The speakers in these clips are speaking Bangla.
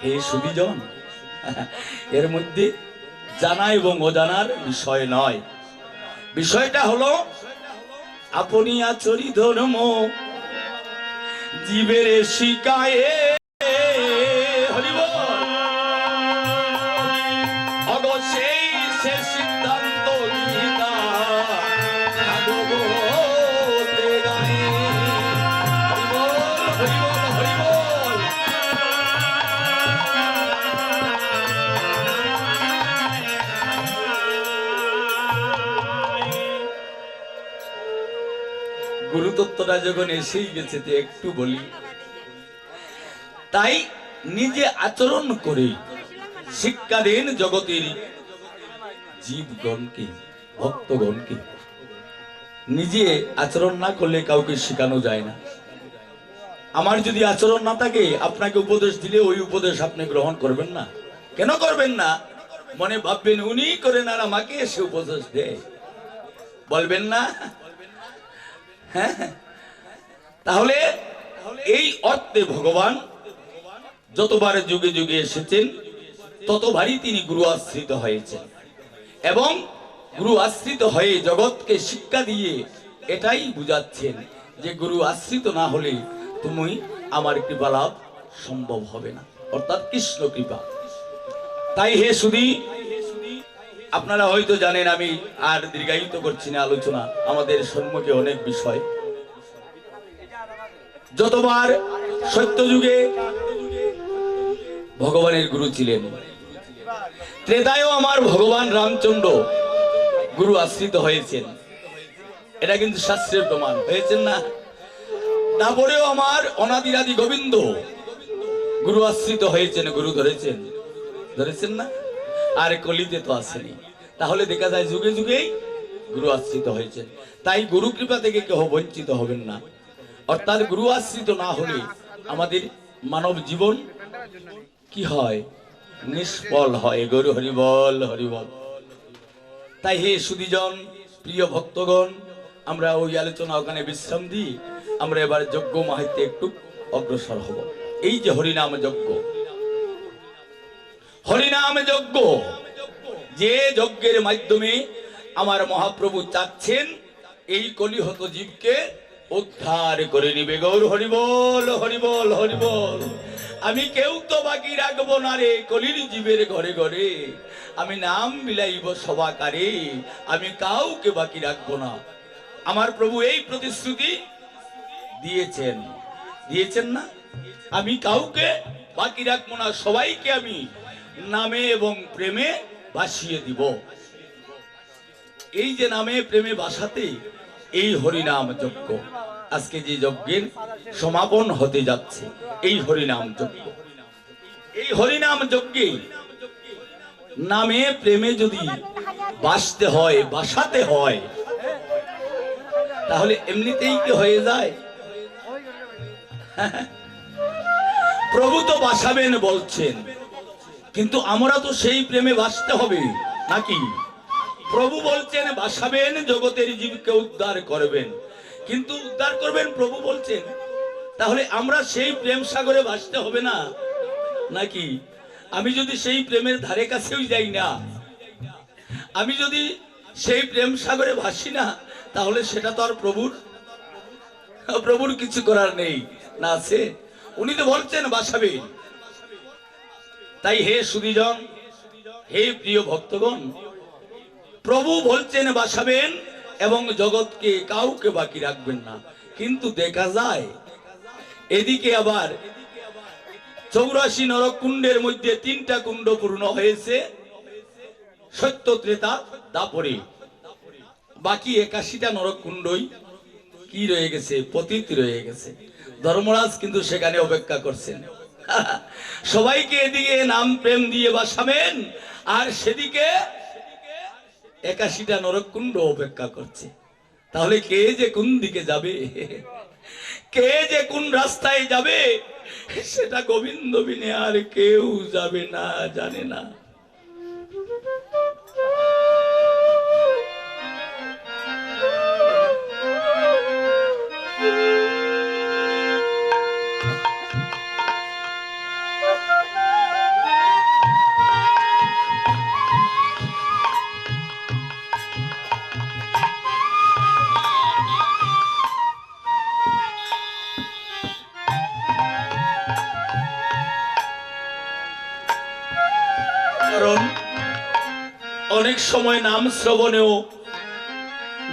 হে সুধীজন, এর মধ্যে জানা এবং অজানার বিষয় নয়। বিষয়টা হলো আপনি আচরি ধর্ম জীবের শিকায়ে অবশ্যই সে সিদ্ধান্ত গীতা ভাগবতে গায়ে। হরিবল হরিবল হরিবল। গুরুতত্ত্বটা যখন এসেই গেছে তো একটু বলি। তাই নিজে আচরণ করে শিক্ষা দেন জগতের জীবগণকে, ভক্তগণকে। নিজে আচরণ না করলে কাউকে শেখানো যায় না। আমার যদি আচরণ না থাকে, আপনাকে উপদেশ দিলে ওই উপদেশ আপনি গ্রহণ করবেন না। কেন করবেন না? মনে ভাববেন উনি করেন আর আমাকে এসে উপদেশ দেয়, বলবেন না? হ্যাঁ, তাহলে এই অর্থে ভগবান যতবার যুগে যুগে এসেছেন ততবারই তিনি গুরু আশ্রিত হয়েছেন এবং গুরু আশ্রিত হয়ে জগৎকে শিক্ষা দিয়ে এটাই বুঝাচ্ছেন যে গুরু আশ্রিত না হলে তুমি আমার কৃপা লাভ সম্ভব হবে না, অর্থাৎ কৃষ্ণ কৃপা। তাই হে সুধী, আপনারা হয়তো জানেন, আমি আর দীর্ঘায়িত করছি না আলোচনা, আমাদের সম্মুখে অনেক বিষয়। যতবার সত্যযুগে ভগবানের গুরু ছিলেন, ত্রেতায়ও আমার ভগবান রামচন্দ্র গুরু আশ্রিত হয়েছেন, এটা কিন্তু শাস্ত্রের প্রমাণ হয়েছেন না? তারপরেও আমার অনাদিরাদি গোবিন্দ গুরু আশ্রিত হয়েছেন, গুরু ধরেছেন, ধরেছেন না? আর কলিতে তো আসেনি। তাহলে দেখা যায় যুগে যুগেই গুরু আশ্রিত হয়েছেন। তাই গুরু কৃপা থেকে কেউ বঞ্চিত হবেন না। অর্থাৎ গুরু আশ্রিত না হলে আমাদের মানব জীবন কি হয়? নিষ্ফল হয়। গুরু হরিবল হরিবল। তাই হে সুধীজন, প্রিয় ভক্তগণ, আমরা ওই আলোচনা ওখানে বিশ্রাম দিই। আমরা এবার যজ্ঞ মাহাত্ম্যে একটু অগ্রসর হব। এই যে হরিনাম যজ্ঞ, হরিনাম যজ্ঞ, যে যজ্ঞের মাধ্যমে আমার মহাপ্রভু চাচ্ছেন এই কলিহত জীবকে উদ্ধার করে নিবে। গৌর হরিবল হরিবল হরিবল। আমি কেউ তো বাকি রাখবো না রে কলির জীবের ঘরে ঘরে, আমি নাম বিলাইব সবাকারে, আমি কাউকে বাকি রাখবো না। আমার প্রভু এই প্রতিশ্রুতি দিয়েছেন, দিয়েছেন না? আমি কাউকে বাকি রাখবো না, সবাইকে আমি নামে এবং প্রেমে ভাসিয়ে দিব। এই যে নামে প্রেমে ভাসাতে এই হরিনাম যজ্ঞ, আজকে যে যজ্ঞের সমাপন হতে যাচ্ছে এই হরিনাম যজ্ঞ, এই হরিনাম যজ্ঞে নামে প্রেমে যদি বাসতে হয়, বাসাতে হয়, তাহলে এমনিতেই কি হয়ে যায়? প্রভু তো বাসাবেন বলছেন, কিন্তু আমরা তো সেই প্রেমে বাসতে হবে নাকি? প্রভু বলছেন বাসাবেন, জগতের জীবকে উদ্ধার করবেন, কিন্তু উদ্ধার করবেন প্রভু বলছেন, তাহলে আমরা সেই প্রেম সাগরে ভাসতে হবে না নাকি? আমি যদি সেই প্রেমের ধারে কাছেও যাই না, আমি যদি সেই প্রেম সাগরে ভাসি না, তাহলে সেটা তো আর প্রভুর কিছু করার নেই না, আছে? উনি তো বলছেন বাসাবেন। তাই হে সুধীজন, হে প্রিয় ভক্তগণ, প্রভু বলছেন বাসাবেন এবং জগৎকে কাউকে বাকি রাখবেন না। কিন্তু দেখা যায় এদিকে আবার 84 নরকুণ্ডের মধ্যে 3টা কুণ্ড পূর্ণ হয়েছে সত্য ত্রেতা দাপরে, বাকি 81টা নরকুণ্ডই কি রয়ে গেছে? পতিত রয়ে গেছে। ধর্মরাজ কিন্তু সেখানে অপেক্ষা করছেন। সবাইকে এদিকে নাম প্রেম দিয়ে বাসাবেন, আর সেদিকে 81টা নরকুণ্ড অপেক্ষা করছে। তাহলে কে যে কোন দিকে যাবে, কে যে কোন রাস্তায় যাবে, সেটা গোবিন্দ বিনে আর কেউ যাবে না, জানে না। কারণ অনেক সময় নাম শ্রবণেও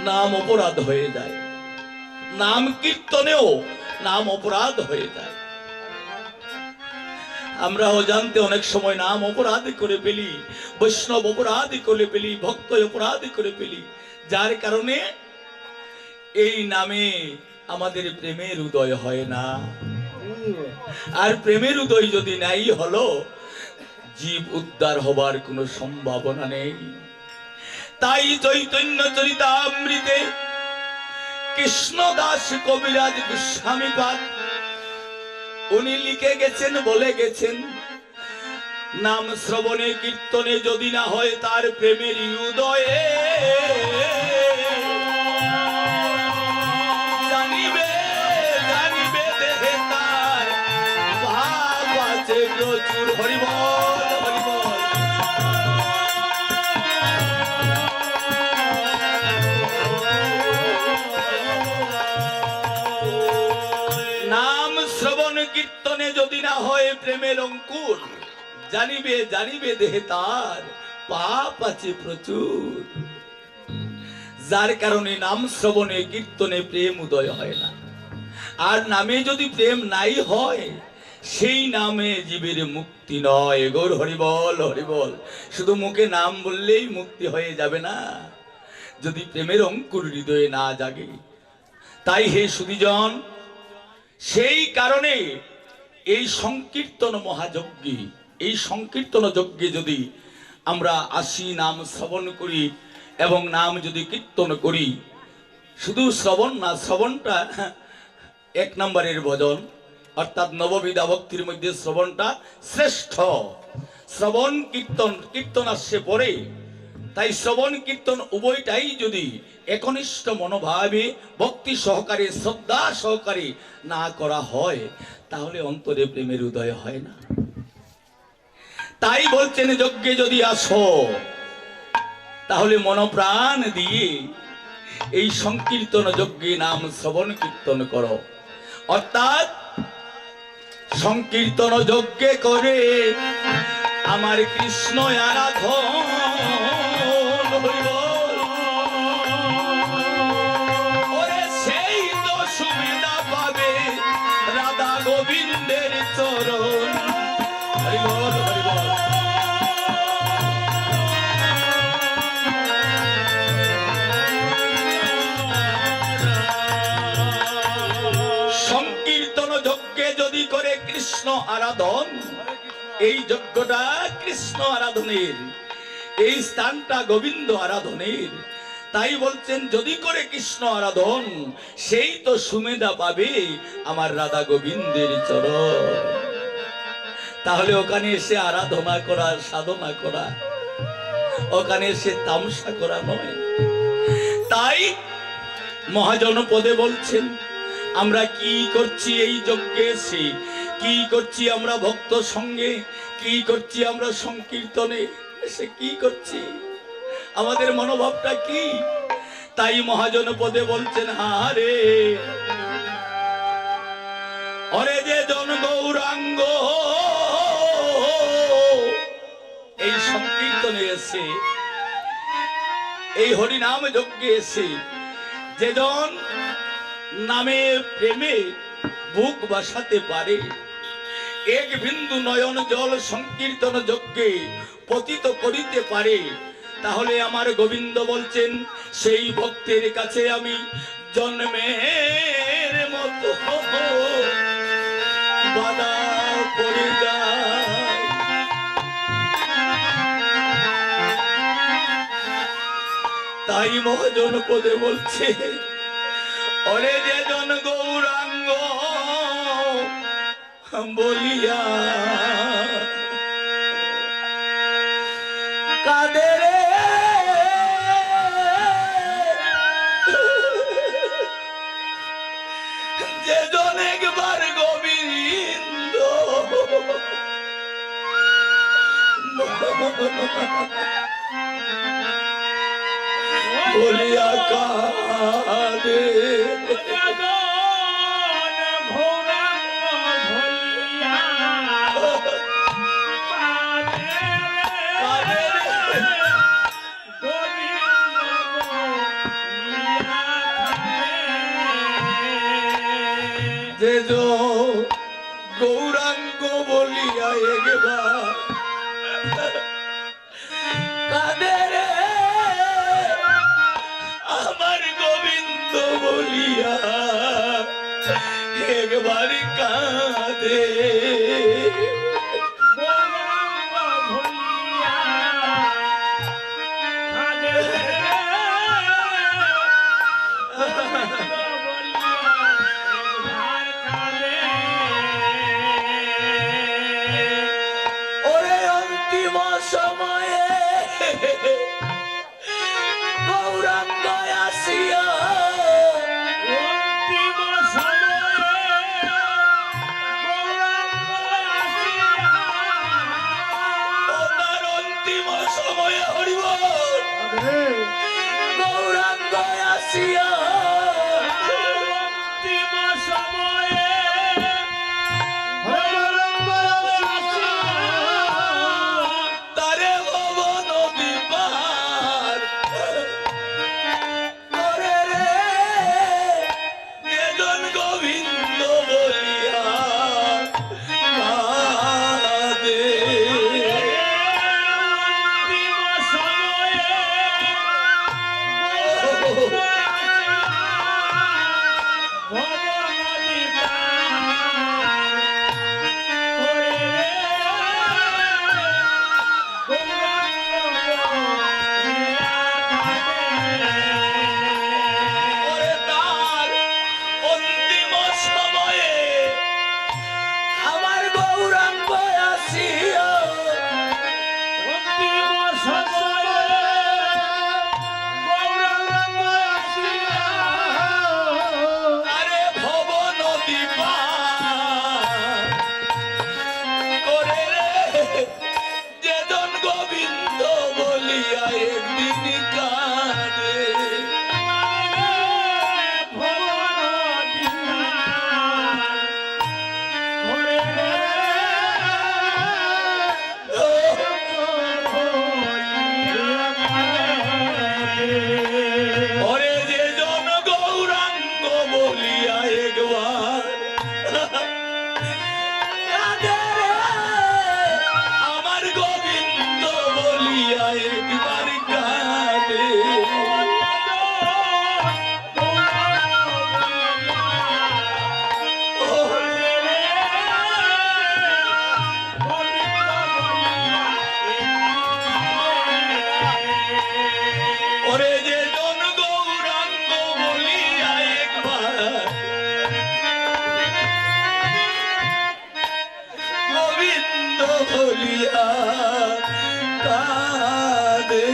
নাম অপরাধ হয়ে যায়, নাম কীর্তনেও নাম অপরাধ হয়ে যায়। আমরা অজান্তে অনেক সময় নাম অপরাধ করে ফেলি, বৈষ্ণব অপরাধ করে ফেলি, ভক্ত অপরাধ করে ফেলি, যার কারণে এই নামে আমাদের প্রেমের উদয় হয় না। আর প্রেমের উদয় যদি নাই হলো, জীব উদ্ধার হবার কোনো সম্ভাবনা নেই। তাই চৈতন্য চরিতামৃতে কৃষ্ণদাস কবিরাজ গোস্বামীপাদ উনি লিখে গেছেন, বলে গেছেন, নাম শ্রবণে কীর্তনে যদি না হয় তার প্রেমের উদয়ে, জানিবে জানিবে দেহে তার ভাব আছে প্রচুর। হরিবল হরিবল। নাম শ্রবণ কীর্তনে যদি না হয় প্রেমের অঙ্কুর, জানিবে জানিবে দেহে তার পাপ আছে প্রচুর। যার কারণে নাম শ্রবণে কীর্তনে প্রেম উদয় হয় না। আর নামে যদি প্রেম নাই হয়, সেই নামে জীবের মুক্তি নয়। গৌর হরিবল হরিবল। শুধু মুখে নাম বললেই মুক্তি হয়ে যাবে না, যদি প্রেমের অঙ্কুর হৃদয়ে না জাগে। তাই হে সুধীজন, সেই কারণে এই সংকীর্তন মহাযজ্ঞে, এই সংকীর্তন যজ্ঞে যদি আমরা আসি, নাম শ্রবণ করি এবং নাম যদি কীর্তন করি, শুধু শ্রবণ না, শ্রবণটা এক নম্বরের ভজন, অর্থাৎ নববিধা ভক্তির মধ্যে শ্রবণটা শ্রেষ্ঠ। শ্রবণ কীর্তন, কীর্তন আসছে পরে। তাই শ্রবণ কীর্তন উভয়টাই যদি একনিষ্ঠ মনোভাবে ভক্তি সহকারে, শ্রদ্ধা সহকারে না করা হয়, তাহলে অন্তরে প্রেমের উদয় হয় না। তাই বলছেন, যজ্ঞে যদি আসো তাহলে মনপ্রাণ দিয়ে এই সংকীর্তন যজ্ঞে নাম শ্রবণ কীর্তন করো। অর্থাৎ সংকীর্তন যজ্ঞে করে আমার কৃষ্ণ আরাধন। ওরে সেই তো সুবিধা পাবে রাধা গোবিন্দের চরণ। হরিবল হরিবল। সংকীর্তন যজ্ঞে যদি করে কৃষ্ণ আরাধন, এই যজ্ঞটা কৃষ্ণ আরাধনের, এই স্থানটা গোবিন্দ আরাধনের। তাই বলছেন, যদি করে কৃষ্ণ আরাধন, সেই তো সুমেধা পাবে আমার রাধা গোবিন্দের চরণ। তাহলে ওখানে এসে আরাধনা করা, সাধনা করা, ওখানে এসে তামসা করা নয়। তাই মহাজনপদে বলছেন, আমরা কি করছি এই যজ্ঞে এসে, কি করছি আমরা ভক্ত সঙ্গে, কি করছি আমরা সংকীর্তনে এসে, কি করছি, আমাদের মনোভাবটা কি? তাই মহাজনপদে বলছেন, হারে অরে যে জন গৌরাঙ্গ এই সংকীর্তনে এসে, এই হরিনাম যজ্ঞে এসে যেজন নামে প্রেমে বুক বাসাতে পারে, এক বিন্দু নয়ন জল সংকীর্তন যজ্ঞে পতিত করিতে পারে, তাহলে আমার গোবিন্দ বলছেন, সেই ভক্তের কাছে আমি জন্মের মতো বাধা পড়ে যায়। তাই মহাজনপদে বলছে, ওরে যে জন গৌরাঙ্গ বলিয়া কাদের যে জন একবার গোবিন্দ বলিয়া কাঁদে, গৌরাঙ্গ বলিয়া একবার কাঁদে রে আমার গোবিন্দ বলিয়া একবার কাঁদে ওরে অন্তিম সময়ে গৌরাঙ্গ আসিয়া ওনার অন্তিম সময়ে হরিবল গৌরাঙ্গ আসিয়া তারে ভবন বিপার করে রে এজন গোবিন্দ বলিয়া কাঁদে। ওরে তার অন্তিম সময়ে আমার গৌরাঙ্গ আসিয়া আরে ভবন বিপার করে রে যেজন গোবিন্দ বলিয়া একদিন কাঁদে। ওরে যেজন গৌরাঙ্গ বলিয়া একবার কাঁদে রে আমার গোবিন্দ বলিয়া একবার কাঁদে। ওরে যেজন গৌরাঙ্গ বলিয়া একবার গোবিন্দ বলিয়া কাঁদে।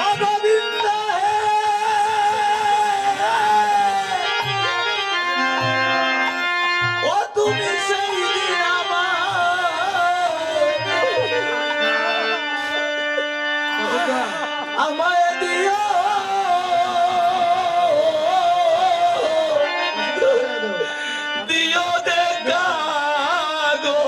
ও গোবিন্দ ও তুমি সেই দিন আমায় দিও দিও দেখা গো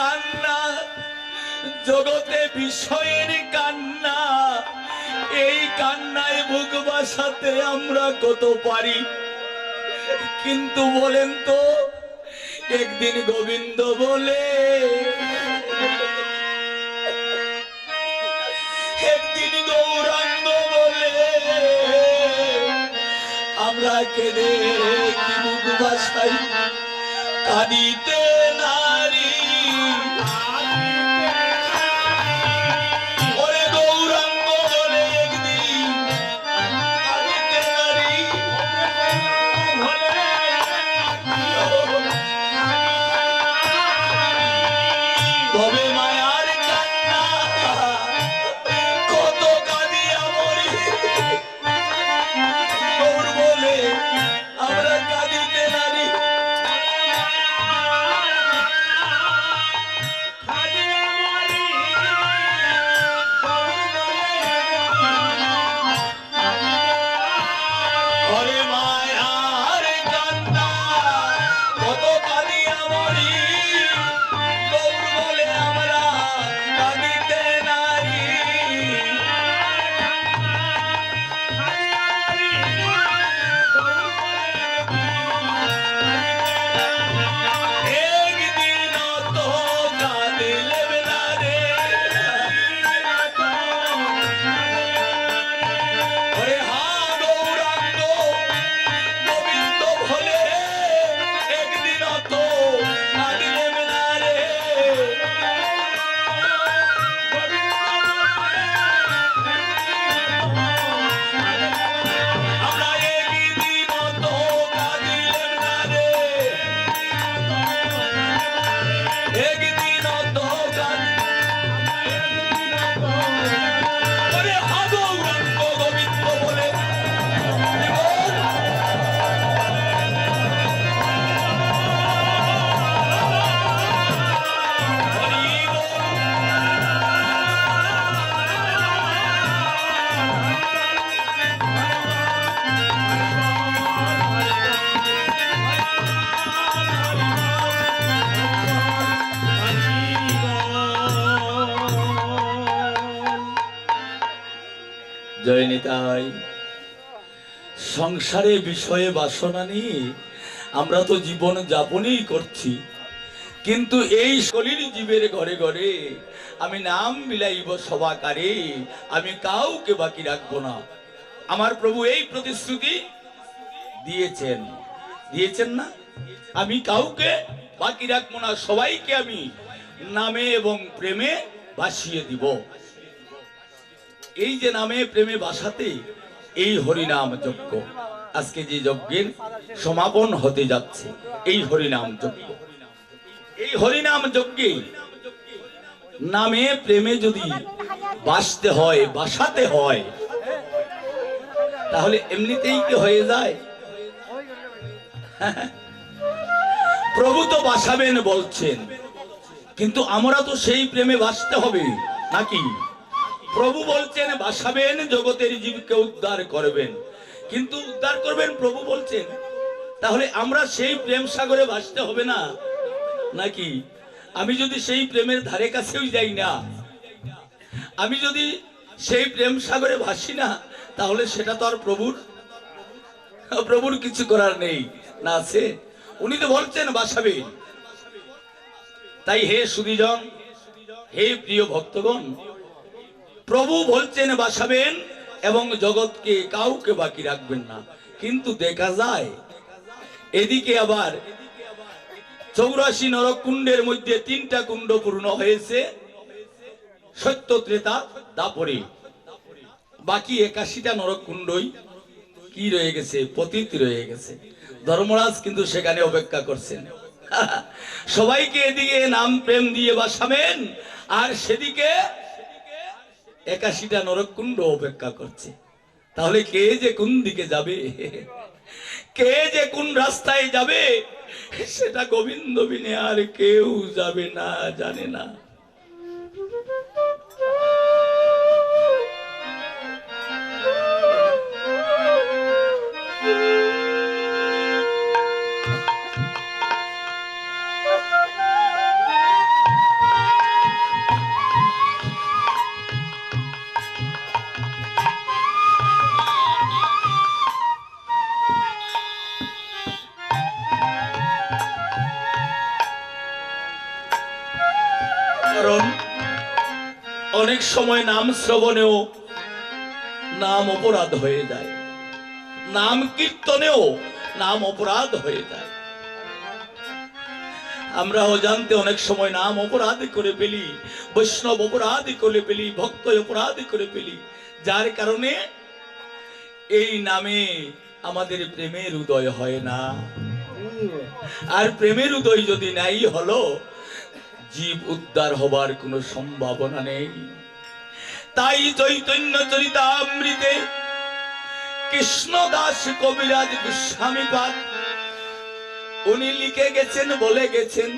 কান্না, জগতে বিষয়ের কান্না, এই কান্নায় বুক বাসাতে আমরা কত পারি। কিন্তু বলেন তো, একদিন গোবিন্দ বলে, একদিন গৌরাঙ্গ বলে, আমরা কেঁদে কি বুক বাসাই, কাঁদিতে নারী। ওরে গৌরাঙ্গ বলে একদিন কাঁদিতে নারী। তবে মায়ার কান্না কত কাঁদিয়া মরি, গৌর বলে আমরা কাঁদিতে নারী। ওরে মায়ার কান্না কত কাঁদিয়া মরি, গৌর বলে আমরা কাঁদিতে নারী। একদিন তো কাঁদিলেম না রে, ওরে হা গৌরাঙ্গ গোবিন্দ বলে একদিন তো কাঁদিলেম না রে। আমরা একদিন তো কাঁদিলেম না রে, একদিন তো ওরে হা গৌরাঙ্গ গোবিন্দ বলে জয় নিতাই। সংসারে বিষয়ে বাসনা নিয়ে আমরা তো জীবন যাপনই করছি, কিন্তু এই শরীর জীবের ঘরে ঘরে আমি নাম বিলাইব সবাকারে, আমি কাউকে বাকি রাখবো না। আমার প্রভু এই প্রতিশ্রুতি দিয়েছেন, দিয়েছেন না? আমি কাউকে বাকি রাখবো না, সবাইকে আমি নামে এবং প্রেমে ভাসিয়ে দিব। এই যে নামে প্রেমে বাসাতে এই হরিনাম যজ্ঞ, আজকে যে যজ্ঞের সমাপন হতে যাচ্ছে এই হরিনাম যজ্ঞ, এই হরিনাম যজ্ঞে নামে প্রেমে যদি বাসতে হয়, বাসাতে হয়, তাহলে এমনিতেই কি হয়ে যায়? প্রভু তো বাসাবেন বলছেন, কিন্তু আমরা তো সেই প্রেমে বাসতে হবে নাকি? প্রভু বলছেন বাসাবেন, জগতের জীবকে উদ্ধার করবেন, কিন্তু উদ্ধার করবেন প্রভু বলছেন, তাহলে আমরা সেই প্রেম সাগরে ভাসতে হবে না নাকি? আমি যদি সেই প্রেমের ধারে কাছেও যাই না, আমি যদি সেই প্রেম সাগরে ভাসি না, তাহলে সেটা তো আর প্রভুর কিছু করার নেই না, আছে? উনি তো বলছেন বাসাবেন। তাই হে সুধীজন, হে প্রিয় ভক্তগণ, প্রভু বলছেন বাসাবেন এবং জগৎকে কাউকে বাকি রাখবেন না। কিন্তু দেখা যায় এদিকে আবার 84 নরকুণ্ডের মধ্যে 3টা কুণ্ড পূর্ণ হয়েছে সত্য ত্রেতা দাপরে, বাকি 81টা নরকুণ্ডই কি রয়ে গেছে? পতিত রয়ে গেছে। ধর্মরাজ কিন্তু সেখানে অপেক্ষা করছেন। সবাইকে এদিকে নাম প্রেম দিয়ে বাসাবেন, আর সেদিকে 81টা নরকুণ্ড অপেক্ষা করছে। তাহলে কে যে কোন দিকে যাবে, কে যে কোন রাস্তায় যাবে, সেটা গোবিন্দ বিনে আর কেউ যাবে না, জানে না। কারণ অনেক সময় নাম শ্রবণেও নাম অপরাধ হয়ে যায়, নাম কীর্তনেও নাম অপরাধ হয়ে যায়। আমরা অজান্তে অনেক সময় নাম অপরাধ করে ফেলি, বৈষ্ণব অপরাধ করে ফেলি, ভক্ত অপরাধ করে ফেলি, যার কারণে এই নামে আমাদের প্রেমের উদয় হয় না। আর প্রেমের উদয় যদি নাই হলো, জীব উদ্ধার হবার কোনো সম্ভাবনা নেই। তাই চৈতন্য চরিতামৃতে কৃষ্ণদাস কবিরাজ গোস্বামীপাদ উনি লিখে গেছেন, বলে গেছেন,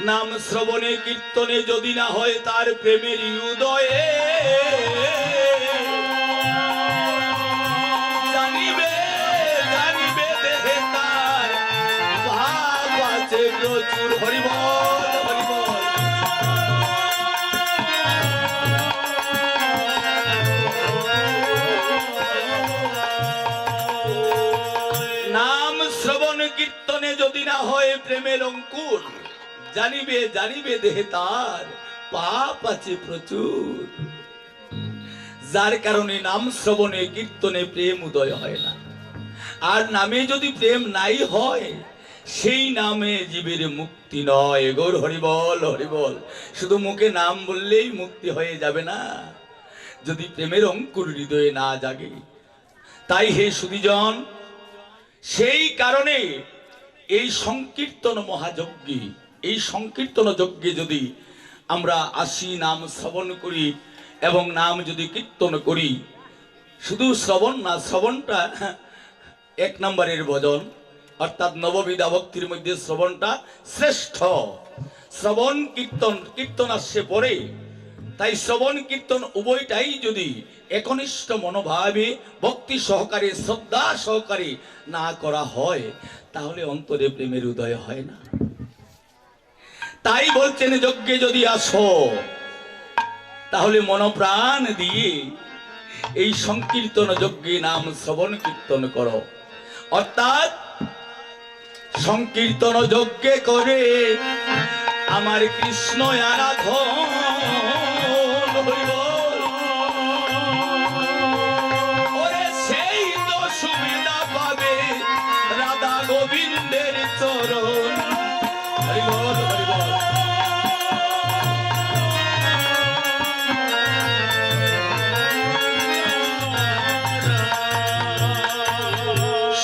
নাম শ্রবণে কীর্তনে যদি না হয় তার প্রেমের উদয়ে, জানিবে জানিবে দেহে তার ভাব আছে প্রচুর। হরিবল হরিবল। নাম শ্রবণ কীর্তনে যদি না হয় প্রেমের অঙ্কুর, জানিবে জানিবে দেহে তার পাপ আছে প্রচুর। যার কারণে নাম শ্রবণে কীর্তনে প্রেম উদয় হয় না। আর নামে যদি প্রেম নাই হয়, সেই নামে জীবের মুক্তি নয়। গৌর হরিবল হরিবল। শুধু মুখে নাম বললেই মুক্তি হয়ে যাবে না, যদি প্রেমের অঙ্কুর হৃদয়ে না জাগে। তাই হে সুধীজন, সেই কারণে এই সংকীর্তন মহাযজ্ঞে, এই সংকীর্তন যজ্ঞে যদি আমরা আসি, নাম শ্রবণ করি এবং নাম যদি কীর্তন করি, শুধু শ্রবণ না, শ্রবণটা এক নম্বরের ভজন, অর্থাৎ নববিধা ভক্তির মধ্যে শ্রবণটা শ্রেষ্ঠ। শ্রবণ কীর্তন, কীর্তন আসছে পরে। তাই শ্রবণ কীর্তন উভয়টাই যদি একনিষ্ঠ মনোভাবে ভক্তি সহকারে, শ্রদ্ধা সহকারে না করা হয়, তাহলে অন্তরে প্রেমের উদয় হয় না। তাই বলছেন, যজ্ঞে যদি আসো তাহলে মনপ্রাণ দিয়ে এই সংকীর্তন যজ্ঞে নাম শ্রবণ কীর্তন করো। অর্থাৎ সংকীর্তন যজ্ঞে করে আমার কৃষ্ণ আরাধন। ওরে সেই তো সুবিধা পাবে রাধা গোবিন্দের চরণ। হরিবল হরিবল।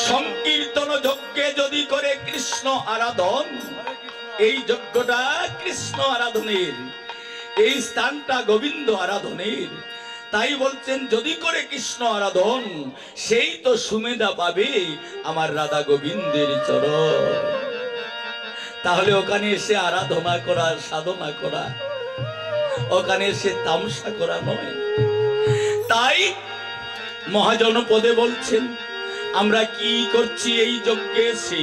সংকীর্তন যজ্ঞে যদি করে কৃষ্ণ আরাধন, এই যজ্ঞটা কৃষ্ণ আরাধনের, এই স্থানটা গোবিন্দ আরাধনের। তাই বলছেন, যদি করে কৃষ্ণ আরাধন, সেই তো সুমেধা পাবে আমার রাধা গোবিন্দের চরণ। তাহলে ওখানে এসে আরাধনা করা, সাধনা করা, ওখানে এসে তামসা করা নয়। তাই মহাজনপদে বলছেন, আমরা কি করছি এই যজ্ঞে এসে,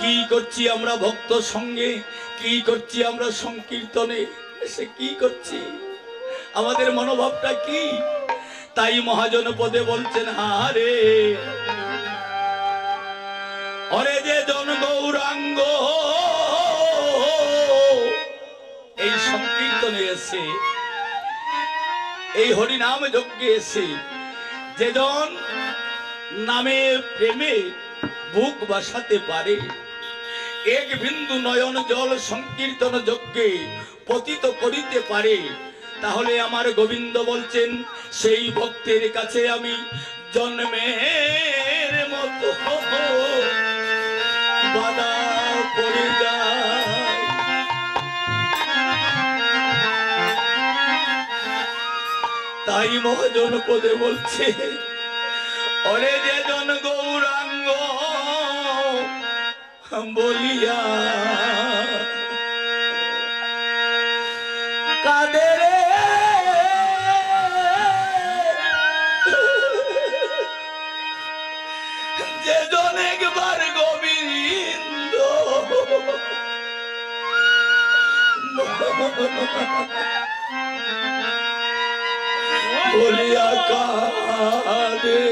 কি করছি আমরা ভক্ত সঙ্গে, কি করছি আমরা সংকীর্তনে এসে, কি করছি, আমাদের মনোভাবটা কি? তাই মহাজনপদে বলছেন, হারে অরে যে জন গৌরাঙ্গ এই সংকীর্তনে এসে, এই হরিনাম যজ্ঞে এসে যেজন নামে প্রেমে বুক বাসাতে পারে, এক বিন্দু নয়ন জল সংকীর্তন যজ্ঞে পতিত করিতে পারে, তাহলে আমার গোবিন্দ বলছেন, সেই ভক্তের কাছে আমি জন্মের মতো বাধা পড়ে যায়। তাই মহাজনপদে বলছে, ওরে যে জন গৌরাঙ্গ বলিয়া কাদের যে জন একবার গোবিন্দ বলিয়া কাঁদে,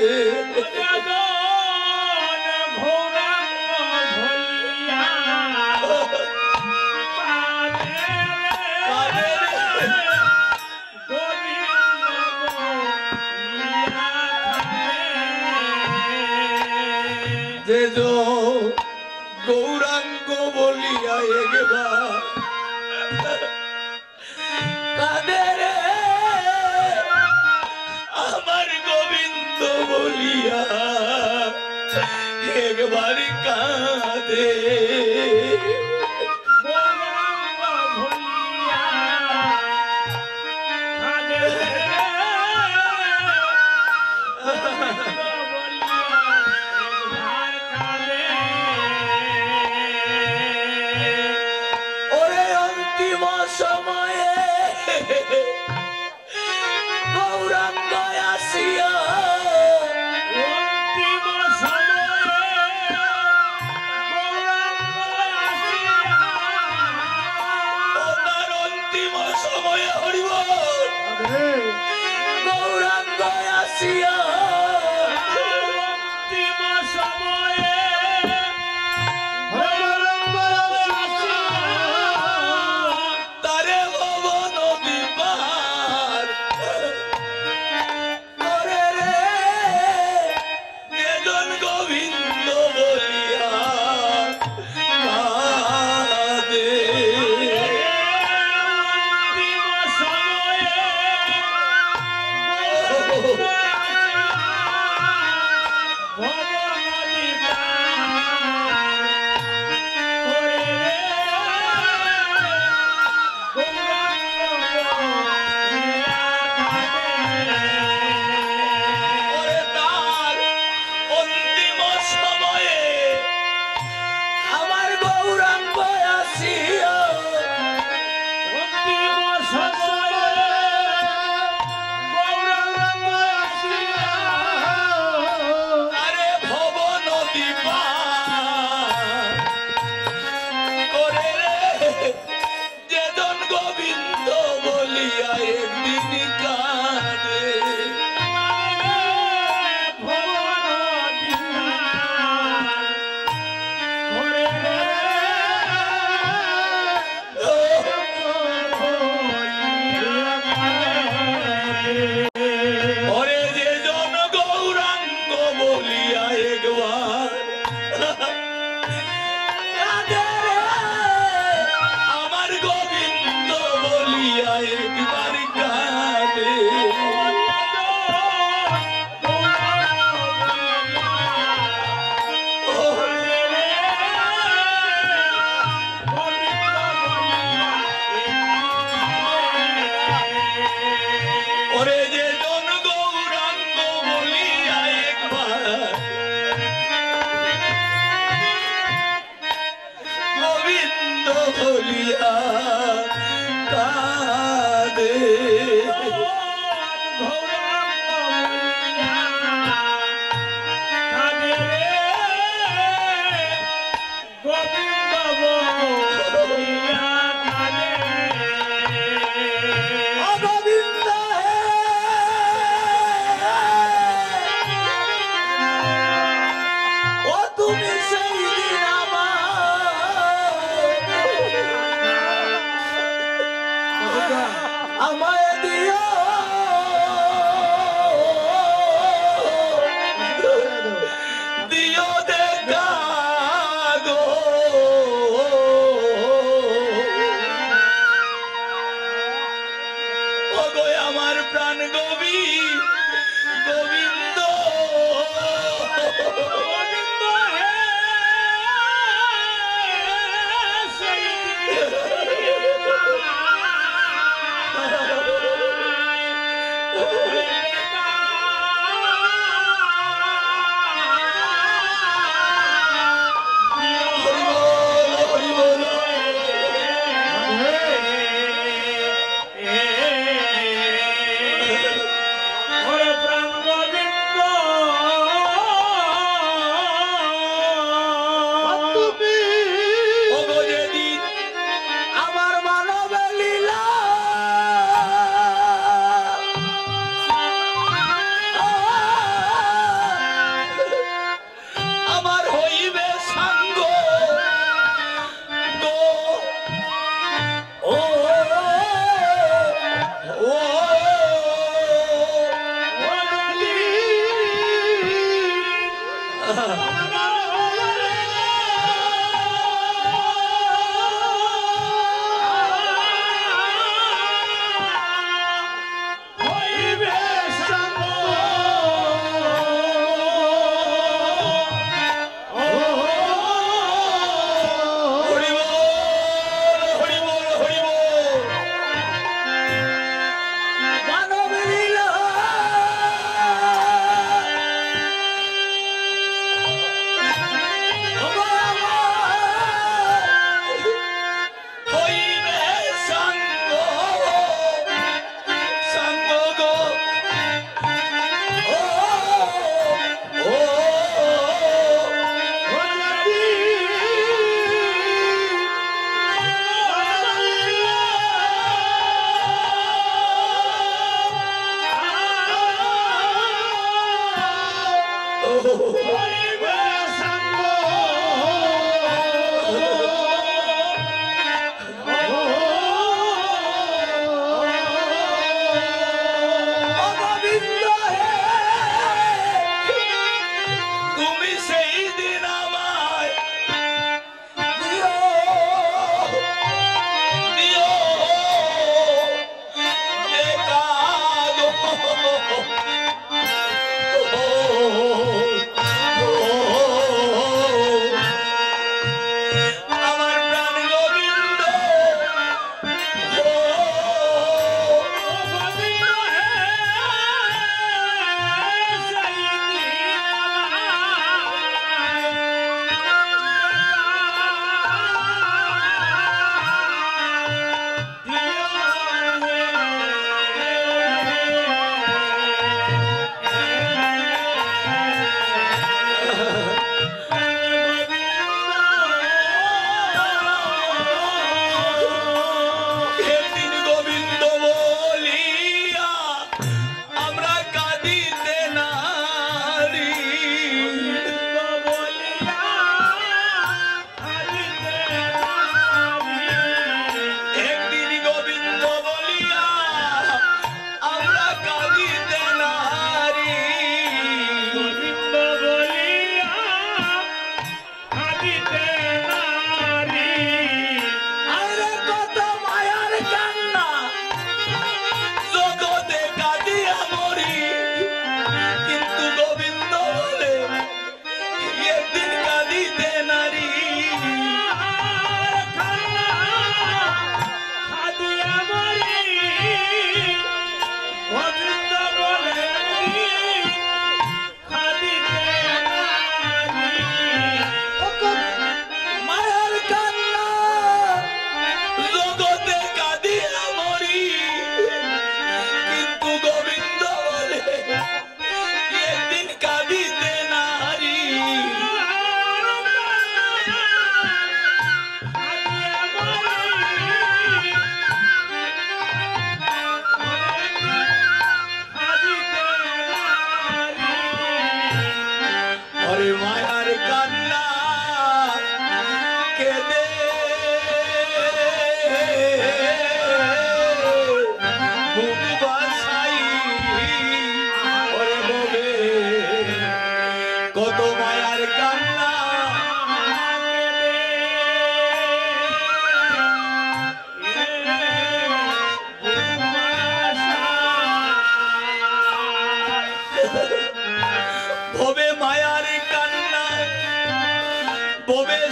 যে গৌরাঙ্গ বলিয়া একবার কাঁদে রে আমার গোবিন্দ বলিয়া একবার কাঁদে সময়ে গৌরাঙ্গ আসিয়া অন্তিম সময়ে গৌরাঙ্গ আসিয়া ওনার অন্তিম সময়ে হরিব গৌরাঙ্গ আসিয়া অন্তিম সময়ে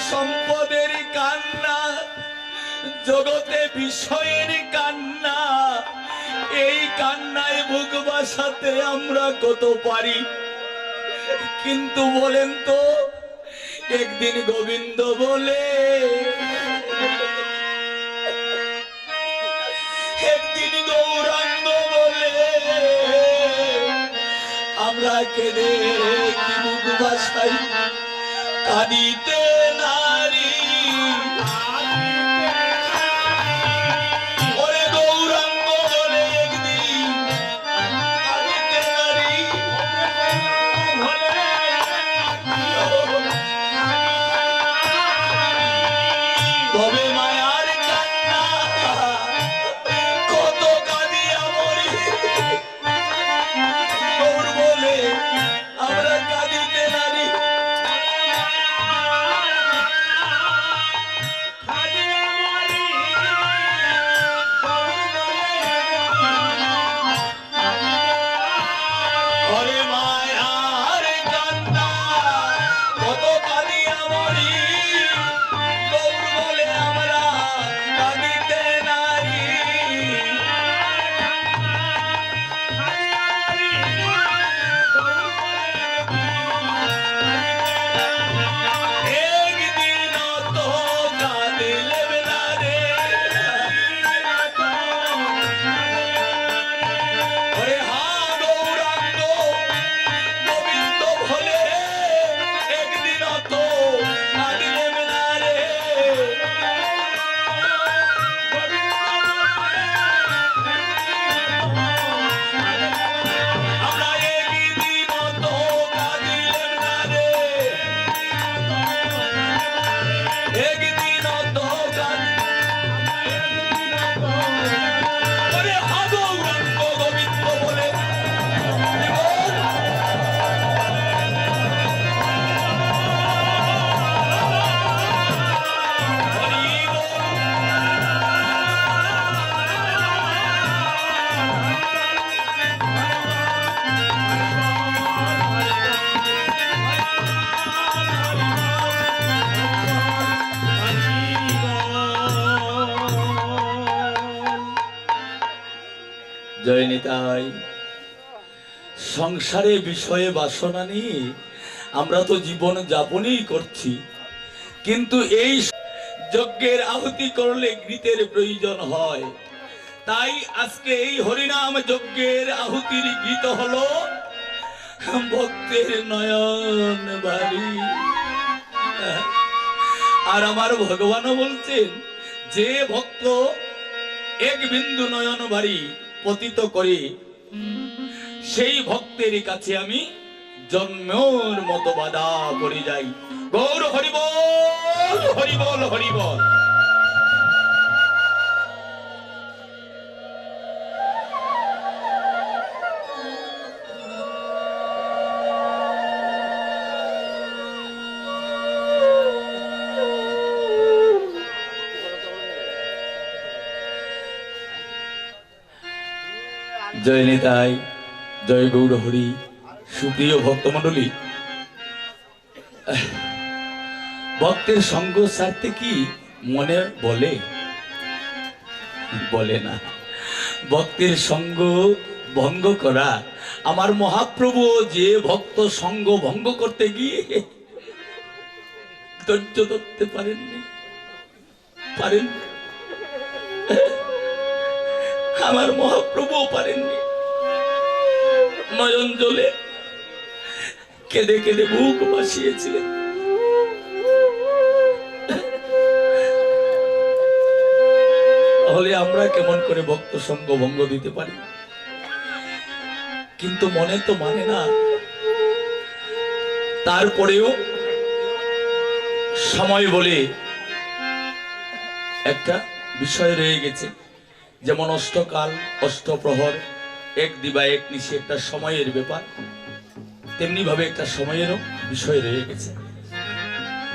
সম্পদের কান্না, জগতে বিষয়ের কান্না, এই কান্নায় বুক বাসাতে আমরা কত পারি। কিন্তু বলেন তো, একদিন গোবিন্দ বলে, একদিন গৌরাঙ্গ বলে, আমরা কেঁদে কি বুক বাসাই, কাঁদিতে নারী। ওরে গৌরাঙ্গ বলে একদিন কাঁদিতে নারী। তবে মায়ার কান্না কত কাঁদিয়া মরি, গৌর বলে আমরা কাঁদিতে নারী। ওরে মায়ার কান্না কত কাঁদিয়া মরি, গৌর বলে আমরা কাঁদিতে নারী। একদিন তো কাঁদিলেম না রে, ওরে হা গৌরাঙ্গ গোবিন্দ বলে একদিন তো কাঁদিলেম না রে। আমরা একদিন তো কাঁদিলেম না রে, একদিন তো ওরে হা গৌরাঙ্গ গোবিন্দ বলে জয় নিতাই। সংসারে বিষয়ে বাসনা নিয়ে আমরা তো জীবন যাপনই করছি, কিন্তু এই যজ্ঞের আহুতি করলে ঘৃতের প্রয়োজন হয়। তাই আজকে এই হরিনাম যজ্ঞের আহুতির গীত হলো ভক্তের নয়ন বাড়ি। আর আমার ভগবানও বলছেন, যে ভক্ত এক বিন্দু নয়ন বাড়ি পতিত করে, সেই ভক্তের কাছে আমি জন্মের মতো বাধা পড়ে যাই। গৌর হরিবল হরিবল হরিবল। জয় নিতাই, জয় গৌর হরি। সুপ্রিয় ভক্তমণ্ডলী, ভক্তের সঙ্গ ছাড়তে কি মনে বলে? বলে না। ভক্তের সঙ্গ ভঙ্গ করা, আমার মহাপ্রভু যে ভক্ত সঙ্গ ভঙ্গ করতে গিয়ে ধৈর্য ধরতে পারেননি, পারেন, আমার মহাপ্রভু পারেননি। নয়ন জলে কেঁদে কেঁদে বুক ভাসিয়েছিলেন। তাহলে আমরা কেমন করে ভক্ত সঙ্গ ভঙ্গ দিতে পারি? কিন্তু মনে তো মানে না। তারপরেও সময় বলে একটা বিষয় রয়ে গেছে। যেমন অষ্টকাল অষ্টপ্রহর, এক দিবা এক নিশি একটা সময়ের ব্যাপার, তেমনি ভাবে একটা সময়েরও বিষয় রয়ে গেছে।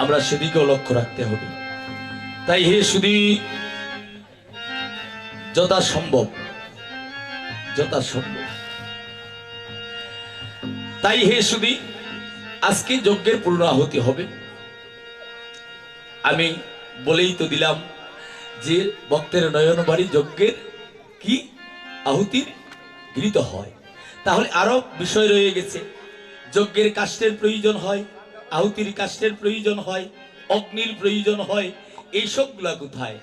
আমরা সেদিকেও লক্ষ্য রাখতে হবে। তাই হে শুধু যথাসম্ভব তাই হে শুধু আজকে যজ্ঞের পূর্ণ আহুতি হবে। আমি বলেই তো দিলাম যে ভক্তের নয়ন বাড়ি যজ্ঞের কি আহুতির গৃহীত হয়। তাহলে আরো বিষয় রয়ে গেছে, যজ্ঞের কাষ্ঠের প্রয়োজন হয়, আহুতির কাষ্ঠের প্রয়োজন হয়, অগ্নির প্রয়োজন হয়, এই সবগুলা কোথায়?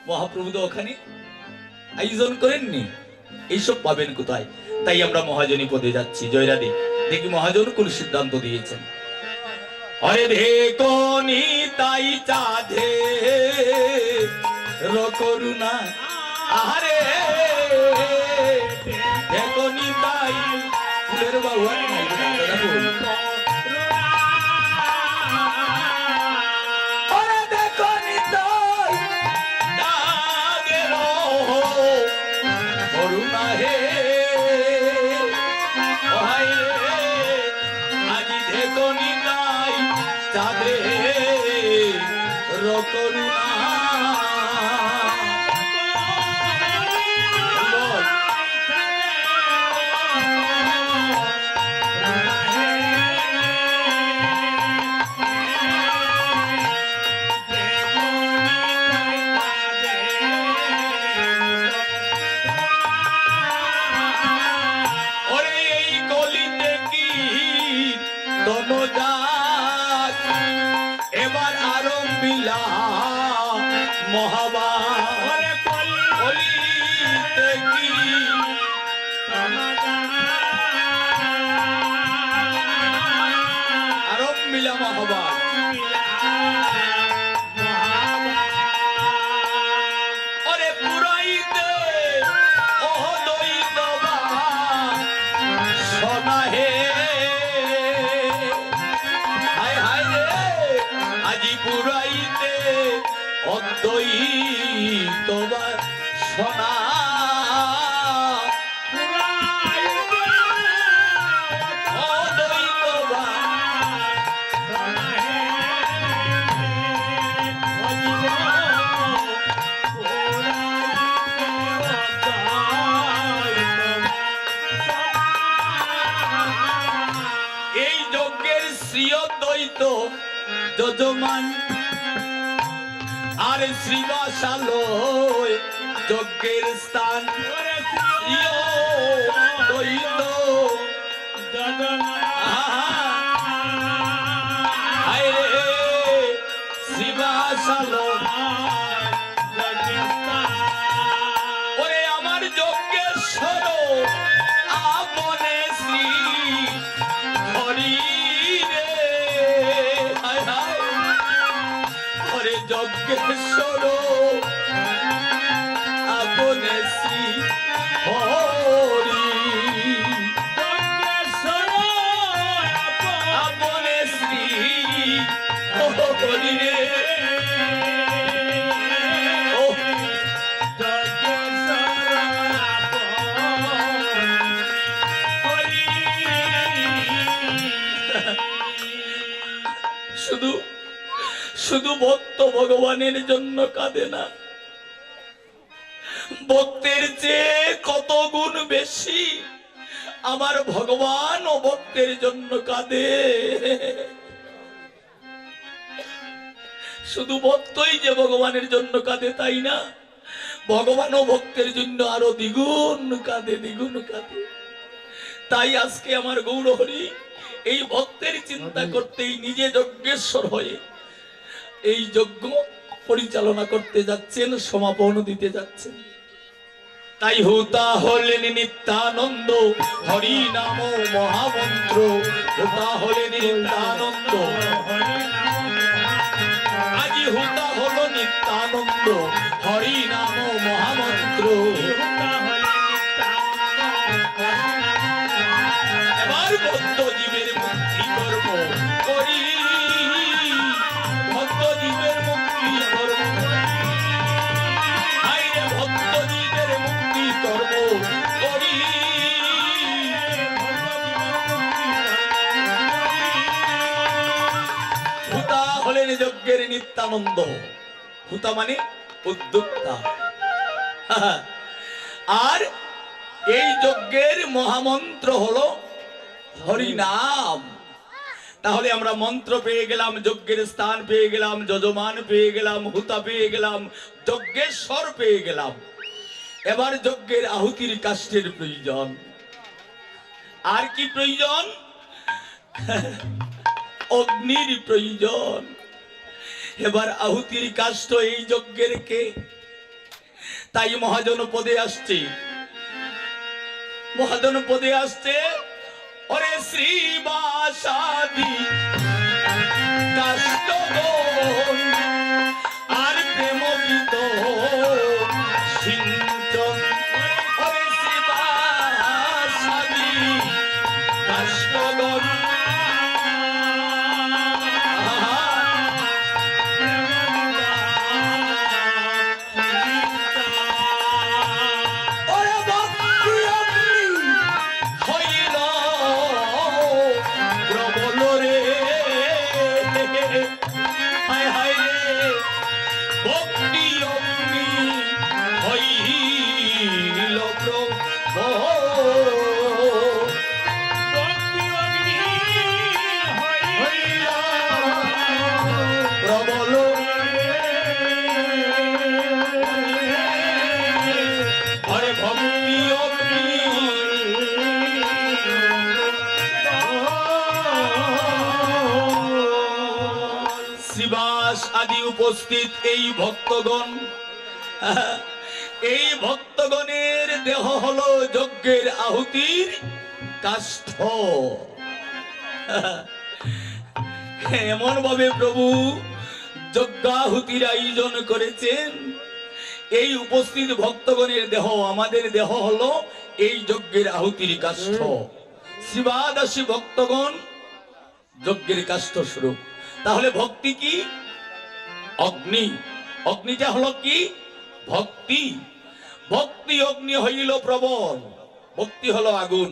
মহাপ্রভু তো ওখানে আয়োজন করেননি, এইসব পাবেন কোথায়? তাই আমরা মহাজনী পদে যাচ্ছি। জয়রাধে। দেখি মহাজন কোন সিদ্ধান্ত দিয়েছেন। অরে দেখনি তাই চাঁদে করুণা, আরে দেখনি তাই ফুলের বাবু করুণা হে আজি দেখনি তাই চাঁদে করুণা। এবার আরম্ভিলা মহাবান আরম্ভিলা মহাবান। ওরে পুরাইতে ওহ দৈত সোনা হে আজি পুরাইতে অদ্বৈত সোনা এই যজ্ঞের শ্রীয় দ্বৈত যজমান আর শ্রীবাসালয় যজ্ঞের স্থান দ্বৈত শ্রীবাসালয় ওরে আমার যজ্ঞেশ্বর আপনে শ্রী হরি যজ্ঞেশ্বর আপনে শ্রী হরি আপনে শ্রী হরি রে শুধু শুধু ভক্ত ভগবানের জন্য কাঁদে না, ভক্তের চেয়ে কত গুণ বেশি আমার ভগবান ও ভক্তের জন্য কাঁদে। শুধু ভক্তই যে ভগবানের জন্য কাঁদে তাই না, ভগবান ও ভক্তের জন্য আরো দ্বিগুণ কাঁদে, দ্বিগুণ কাঁদে। তাই আজকে আমার গৌরহরি এই ভক্তের চিন্তা করতেই নিজে যজ্ঞেশ্বর হয়ে এই যজ্ঞ পরিচালনা করতে যাচ্ছেন, সমাপন দিতে যাচ্ছেন। তাই হুতা হলেন নিত্যানন্দ, হরি নাম মহামন্ত্র। হুতা হলেন নিত্যানন্দ, আজি হুতা হলো নিত্যানন্দ, হরি নাম মহামন্ত্র। এবার ভক্ত জীবের মুক্তি কর্ম করি, ভক্ত জীবের মুক্তি কর্ম, আইরে ভক্ত জীবের মুক্তি কর্ম করি। হুতা হলেন যজ্ঞের নিত্যানন্দ। হুতা মানে উদ্যোক্তা। আর এই যজ্ঞের মহামন্ত্র হলো হরিনাম। তাহলে আমরা মন্ত্র পেয়ে গেলাম, যজ্ঞের স্থান পেয়ে গেলাম, যজমান পেয়ে গেলাম, হুতা পেয়ে গেলাম, যজ্ঞেশ্বর পেয়ে গেলাম। এবার যজ্ঞের আহুতির কাষ্ঠের প্রয়োজন। আর কি প্রয়োজন? অগ্নির প্রয়োজন। এবার আহুতির কাষ্ঠ এই যজ্ঞের কে? তাই মহাজন পদে আসছে, মহাজন পদে আসছে, ওরে শ্রীবাসাদি কাষ্ঠগণ আর প্রেমবিত সিঞ্চন। ওরে শ্রীবাসাদি কাষ্ঠগণ আদি উপস্থিত এই ভক্তগণ, এই ভক্তগণের দেহ হলো যজ্ঞের আহুতির কাষ্ঠ। এমন ভাবে প্রভু যজ্ঞাহুতির আয়োজন করেছেন, এই উপস্থিত ভক্তগণের দেহ, আমাদের দেহ হলো এই যজ্ঞের আহুতির কাষ্ঠ। শিবাদাসী ভক্তগণ যজ্ঞের কাষ্ঠ স্বরূপ। তাহলে ভক্তি কি? অগ্নি। অগ্নিটা হলো কি? ভক্তি। ভক্তি অগ্নি হইল প্রবল, ভক্তি হলো আগুন।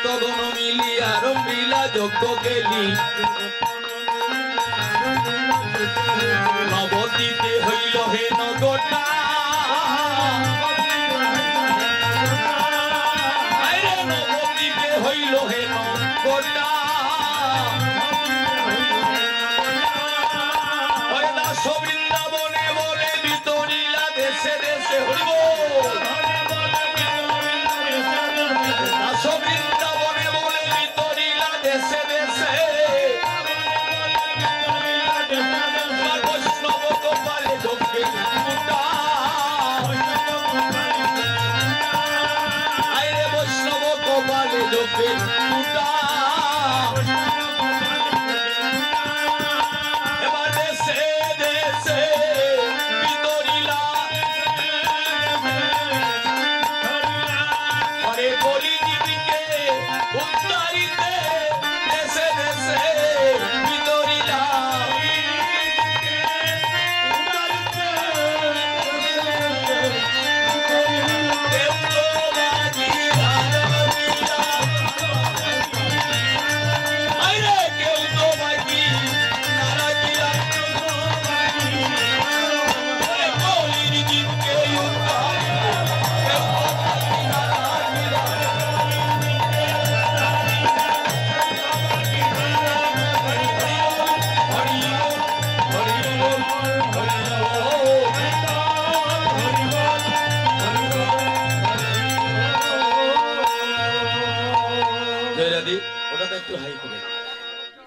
তখন মিলিয়া রমিলা যজ্ঞ গেলি, নবদ্বীপে হইল হে নগরটা, নবদ্বীপে হইল হে নগরটা। দাস বৃন্দাবনে বলে বিতরিলা দেশে দেশে হইব, দাস বৃন্দাবনে বলে বিতরিলা দেশে দেশে, বৈষ্ণব গোপালে যজ্ঞে মুটা, আইরে বৈষ্ণব গোপালে যজ্ঞে মুটা।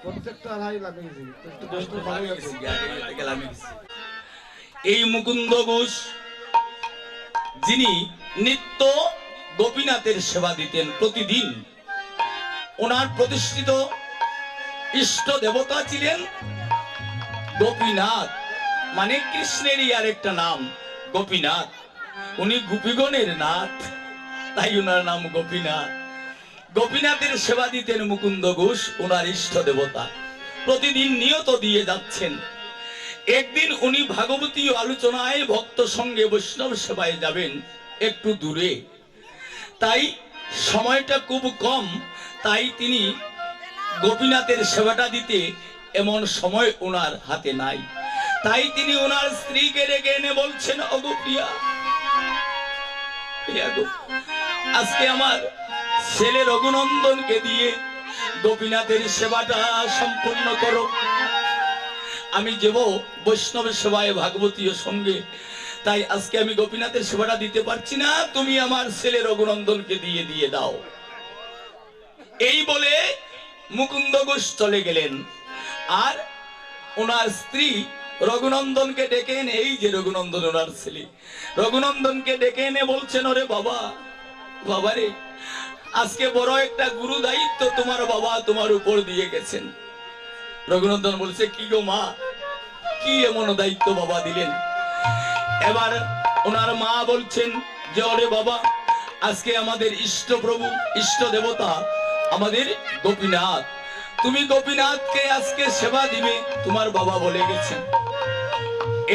প্রত্যেকটা হাই লাগিয়েছি, একটু ব্যস্ত ভালো আছে। এই মুকুন্দ ঘোষ যিনি নিত্য গোপীনাথের সেবা দিতেন প্রতিদিন, ওনার প্রতিষ্ঠিত ইষ্ট দেবতা ছিলেন গোপীনাথ, মানে কৃষ্ণেরই আর একটা নাম গোপীনাথ। উনি গোপীগণের নাথ, তাই ওনার নাম গোপীনাথ। গোপীনাথের সেবা দিতেন মুকুন্দ ঘোষ, ওনার ইষ্ট দেবতা, প্রতিদিন নিয়ত দিয়ে যাচ্ছেন। একদিন উনি ভাগবতী আলোচনায় ভক্ত সঙ্গে বৈষ্ণব সেবায় যাবেন একটু দূরে, তাই সময়টা খুব কম, তাই তিনি গোপীনাথের সেবাটা দিতে এমন সময় ওনার হাতে নাই। তাই তিনি ওনার স্ত্রীকে ডেকে এনে বলছেন, ওগো প্রিয়া, প্রিয়া গো, আজকে আমার ছেলে রঘুনন্দনকে দিয়ে গোপীনাথের সেবাটা সম্পূর্ণ করো। আমি যাব বৈষ্ণব সেবায় ভাগবতীয় সঙ্গে, তাই আজকে আমি গোপীনাথের সেবাটা দিতে পারছি না, তুমি আমার ছেলে রঘুনন্দনকে দিয়ে দাও। এই বলে মুকুন্দ ঘোষ চলে গেলেন। আর ওনার স্ত্রী রঘুনন্দনকে ডেকে এনে, এই যে রঘুনন্দন ওনার ছেলে, রঘুনন্দনকে ডেকে এনে বলছেন, ওরে বাবা, বাবারে, আজকে বড় একটা গুরু দায়িত্ব তোমার বাবা তোমার উপর দিয়ে গেছেন। রঘুনন্দন বলছে, কি গো মা, কি এমন দায়িত্ব বাবা দিলেন? এবার ওনার মা বলছেন যে, ওরে বাবা, আজকে আমাদের ইষ্ট প্রভু, ইষ্ট দেবতা আমাদের গোপীনাথ, তুমি গোপীনাথকে আজকে সেবা দিবে, তোমার বাবা বলে গেছেন।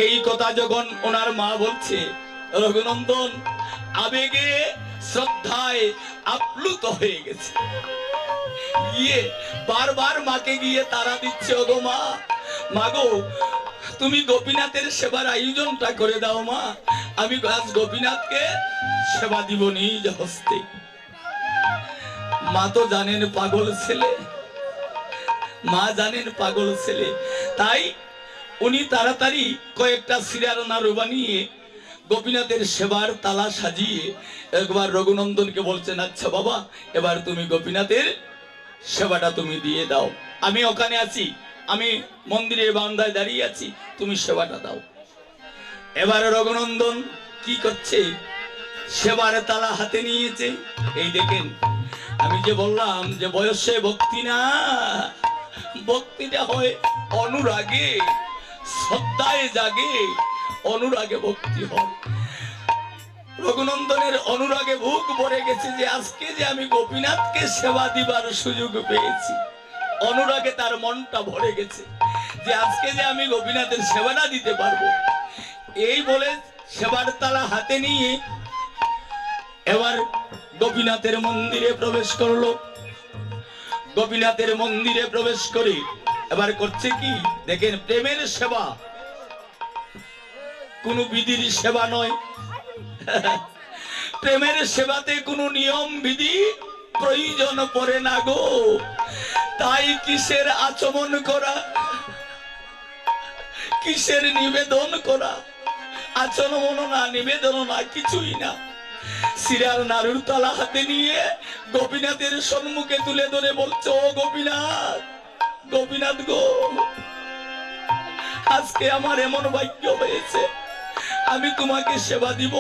এই কথা যখন ওনার মা বলছে, রঘুনন্দন আবেগে শ্রদ্ধায় আপ্লুত হয়ে গেছে, গিয়ে বারবার মাকে গিয়ে তারা দিচ্ছে, ওগো মা, মাগো, তুমি গোপীনাথের সেবার আয়োজনটা করে দাও মা, আমি আজ গোপীনাথকে সেবা দিব নিজ হস্তে। মা তো জানেন পাগল ছেলে, মা জানেন পাগল ছেলে, তাই উনি তাড়াতাড়ি কয়েকটা সিরার নাড়ু বানিয়ে গোপীনাথের সেবার তালা সাজিয়ে একবার রঘুনন্দনকে বলছেন, আচ্ছা বাবা, এবার তুমি গোপীনাথের সেবাটা তুমি দিয়ে দাও, আমি ওখানে আছি, আমি মন্দিরের বারান্দায় দাঁড়িয়ে আছি, তুমি সেবাটা দাও। এবার রঘুনন্দন কি করছে, সেবার তালা হাতে নিয়েছে। এই দেখেন, আমি যে বললাম যে বয়সে ভক্তি না, ভক্তিটা হয় অনুরাগে, শ্রদ্ধায় জাগে, অনুরাগে ভক্তি হয়। রঘুনন্দনের অনুরাগে বুক ভরে গেছে যে আজকে যে আমি গোপীনাথকে সেবা দিবার সুযোগ পেয়েছি, অনুরাগে তার মনটা ভরে গেছে যে আজকে যে আমি গোপীনাথের সেবাটা দিতে পারবো। এই বলে সেবার তালা হাতে নিয়ে এবার গোপীনাথের মন্দিরে প্রবেশ করলো। গোপীনাথের মন্দিরে প্রবেশ করে এবার করছে কি দেখেন, প্রেমের সেবা, কোনো বিধির সেবা নয়। প্রেমের সেবাতে কোনো নিয়ম বিধি প্রয়োজন পড়ে না গো, তাই কিসের আচমন করা, কিসের নিবেদন করা, আচমন না, নিবেদন না, কিছুই না। সিরার নাড়ুর তালা হাতে নিয়ে গোপীনাথের সম্মুখে তুলে ধরে বলছো, ও গোপীনাথ, গোপীনাথ গো, আজকে আমার এমন ভাগ্য হয়েছে, আমি তোমাকে সেবা দিব,